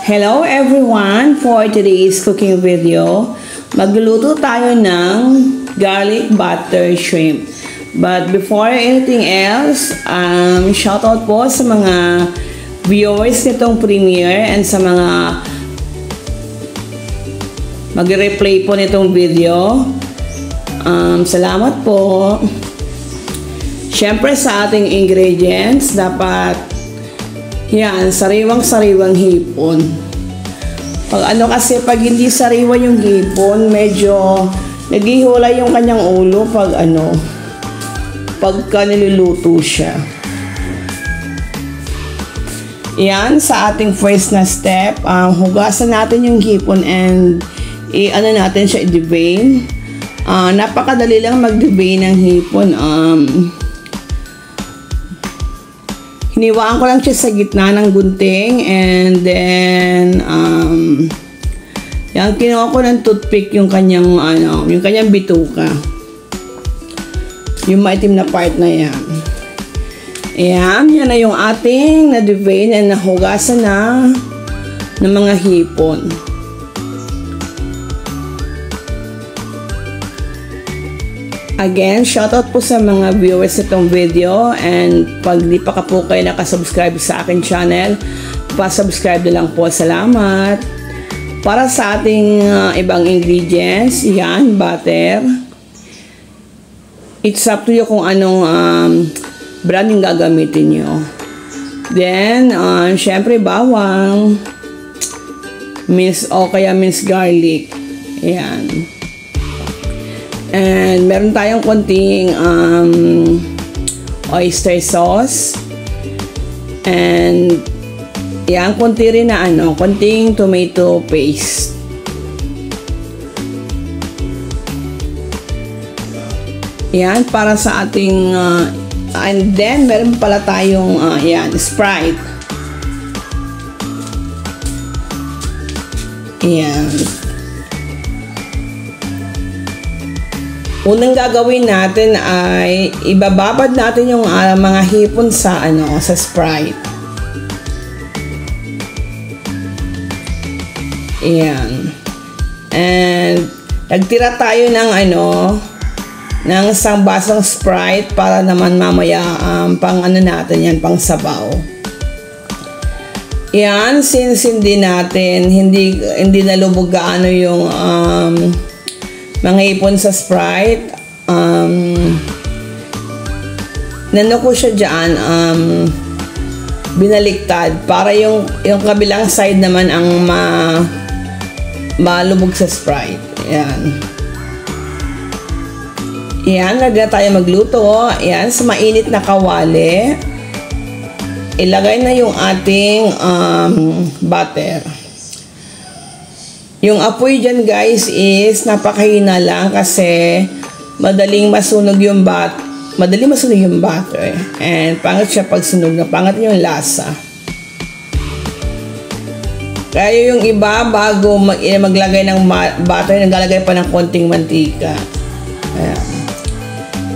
Hello everyone! For today's cooking video, magluluto tayo ng garlic butter shrimp. But before anything else, shoutout po sa mga viewers nitong premiere and sa mga mag-replay po nitong video. Salamat po. Siyempre sa ating ingredients, dapat yan, sariwang-sariwang hipon. Pag pag hindi sariwa yung hipon, medyo naghihulay yung kanyang ulo pagka niluluto siya. Yan, sa ating first na step, hugasan natin yung hipon and natin siya i-devein. Napakadali lang mag-devein ng hipon. Hiniwaan ko lang siya sa gitna ng gunting and then yan, kinuha ko ng toothpick yung kanyang bituka. Yung maitim na part na yan. Ayan, yan na yung ating na-devein and nahugasan na ng mga hipon. Again, shoutout po sa mga viewers itong video, and pag di pa po kayo nakasubscribe sa akin channel, pa-subscribe na lang po. Salamat. Para sa ating ibang ingredients, yan, butter. It's up to you kung anong brand yung gagamitin nyo. Then, syempre bawang, minced garlic. Yan. And meron tayong konting oyster sauce. And yan, konti rin na konting tomato paste. Yan, para sa ating and then meron pala tayong yan, Sprite. Yan. Unang gagawin natin ay ibababad natin yung mga hipon sa Sprite. Ayan. And nagtira tayo ng isang basong Sprite para naman mamaya pang natin yan, pang sabaw. Ayan, since hindi nalubog gaano yung mga hipon sa Sprite, ko siya dyan, binaliktad para yung kabilang side naman ang malubog sa Sprite. Ayan. Ayan, lagyan tayo magluto. Ayan, sa mainit na kawali, ilagay na yung ating butter. Yung apoy dyan guys is napakahina lang kasi madaling masunog yung butter. And pangit siya pag sunog na, pangit yung lasa. Kaya yung iba bago maglagay ng butter, naglalagay pa ng konting mantika. Ayan.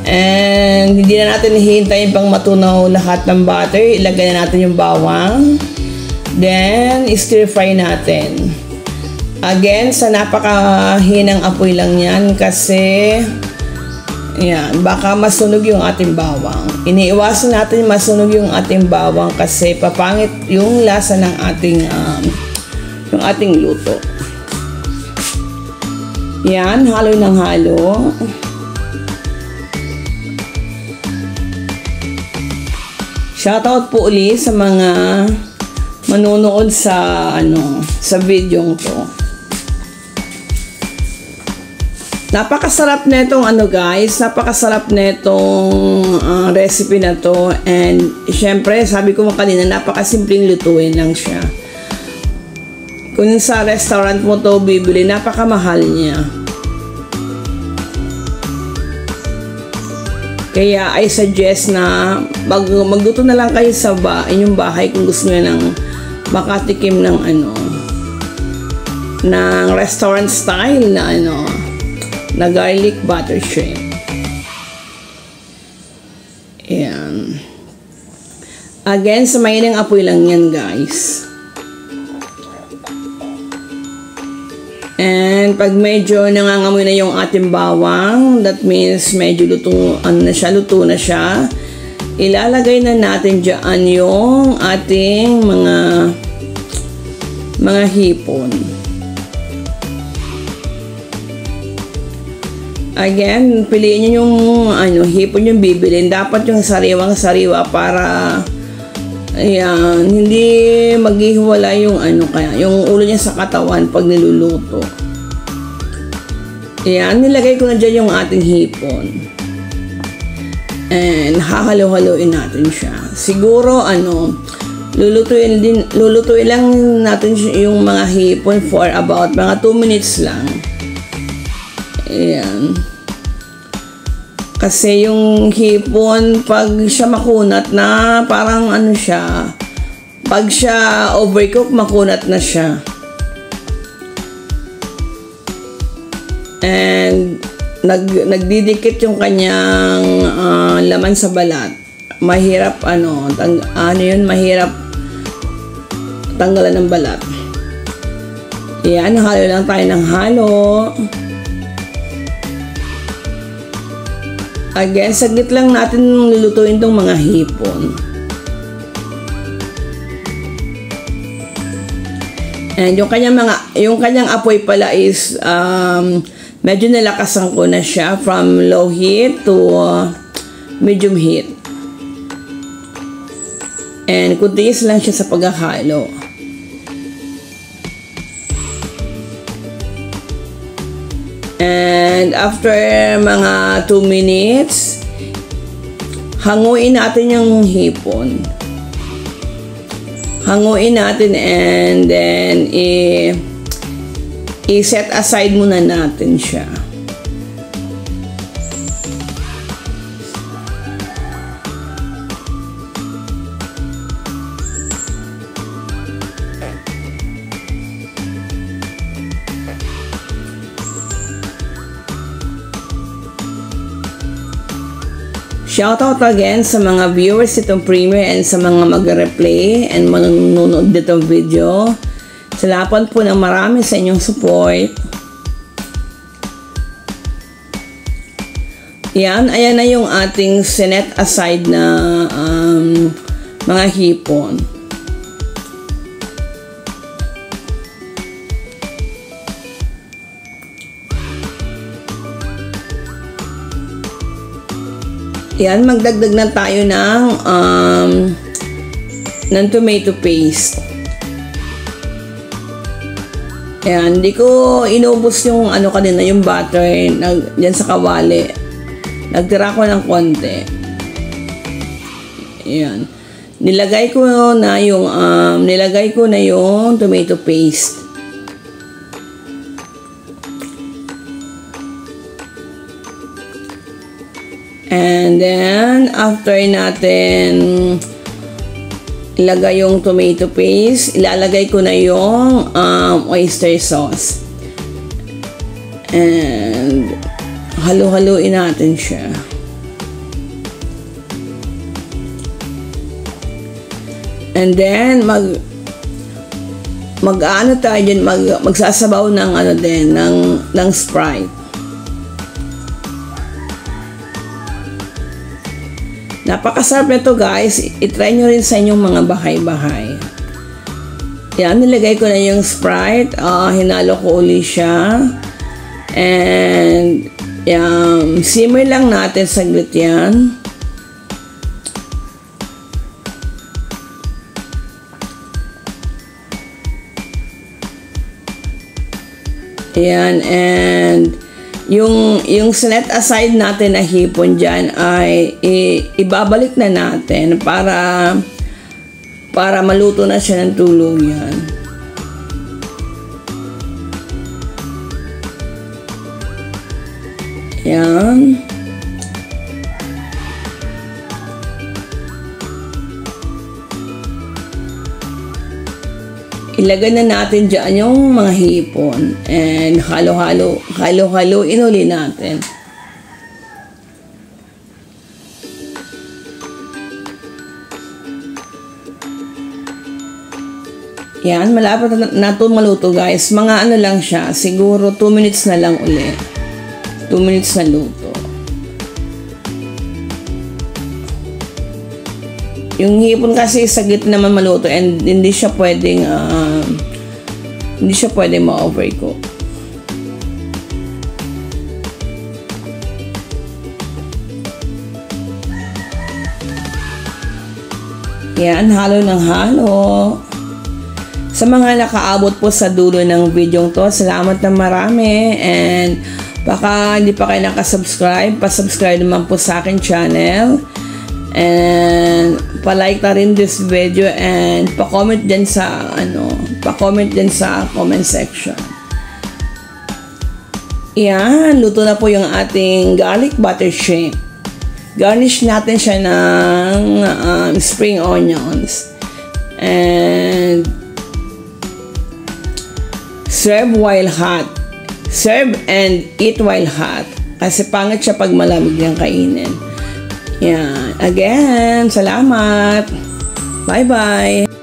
And hindi na natin hihintayin pang matunaw lahat ng butter. Ilagay na natin yung bawang. Then stir fry natin. Again, sa napakahinang apoy lang yan kasi yan, baka masunog yung ating bawang. Iniiwasan natin masunog yung ating bawang kasi papangit yung lasa ng ating luto. Yan, halo ng halo. Shoutout po ulit sa mga manunood sa video to. Napakasarap netong napakasarap netong recipe na to, and syempre sabi ko kanina, napakasimpleng lutuin lang siya. Kung sa restaurant mo to bibili, napakamahal niya. Kaya I suggest na magluto na lang kayo sa inyong bahay kung gusto niyo ng makatikim ng ng restaurant style na garlic butter shrimp. Ayan. Again, sa mainang apoy lang yan, guys. And pag medyo nangangamoy na yung ating bawang, that means medyo luto na siya. Ilalagay na natin dyan yung ating mga hipon. Again, piliin nyo yung hipon yung bibilin. Dapat yung sariwang-sariwa para ayan, hindi maghihiwala yung yung ulo niya sa katawan pag niluluto. Ayan, nilagay ko na dyan yung ating hipon. And hahalo-haloin natin siya. Siguro lulutuin lang natin yung mga hipon for about mga 2 minutes lang. Ayan. Kasi yung hipon, pag siya makunat na, parang siya, pag siya overcook, makunat na siya. And nagdidikit yung kanyang laman sa balat. Mahirap mahirap tanggalan ng balat. Yan, halo lang tayo ng halo. Again, saglit lang natin lulutuin tong mga hipon. And yung kanyang apoy pala is medyo nalakasan ko na siya from low heat to medium heat. And kuntiis lang siya sa paghahalo. And after mga 2 minutes, hanguin natin yung hipon. Hanguin natin and then i-set aside muna natin siya. Shoutout again sa mga viewers itong premiere and sa mga mag-replay and manonood ditong video. Salamat po ng marami sa inyong support. Yan, ayan na yung ating sinet aside na mga hipon. Yan, magdagdag na tayo ng tomato paste. Ayan, hindi ko inubos yung kanina, yung butter dyan sa kawali. Nagtira ko ng konti. Ayan. Nilagay ko na yung tomato paste. And then, after natin ilagay yung tomato paste, ilalagay ko na yung oyster sauce. And halo-haloin natin siya. And then, magsasabaw ng ng Sprite. Napakasarap nito guys. I-try nyo rin sa inyong mga bahay-bahay. Yan, nilagay ko na yung Sprite. Hinalo ko uli siya. And simmer lang natin saglit yan. Yan, and yung sinet aside natin na hipon dyan ay ibabalik na natin para maluto na siya ng tuluyan. Yan. Ilagay na natin dyan yung mga hipon and halo-haloin uli natin. Yan, malapit na ito maluto guys. Mga ano lang siya, siguro 2 minutes na lang uli. 2 minutes na luto. Yung hipon kasi sa gitna naman maluto and hindi siya pwedeng ma-overcook. Yan, halo ng halo. Sa mga nakaabot po sa dulo ng video to, salamat na marami. And baka hindi pa kayo nakasubscribe, pa-subscribe naman po sa akin channel. And pa-like na rin this video and pa-comment din sa comment section. Yan, luto na po yung ating garlic butter shrimp. Garnish natin siya ng spring onions. And serve while hot. Serve and eat while hot. Kasi pangit siya pag malamig yung kainin. Yan. Again, salamat. Bye-bye.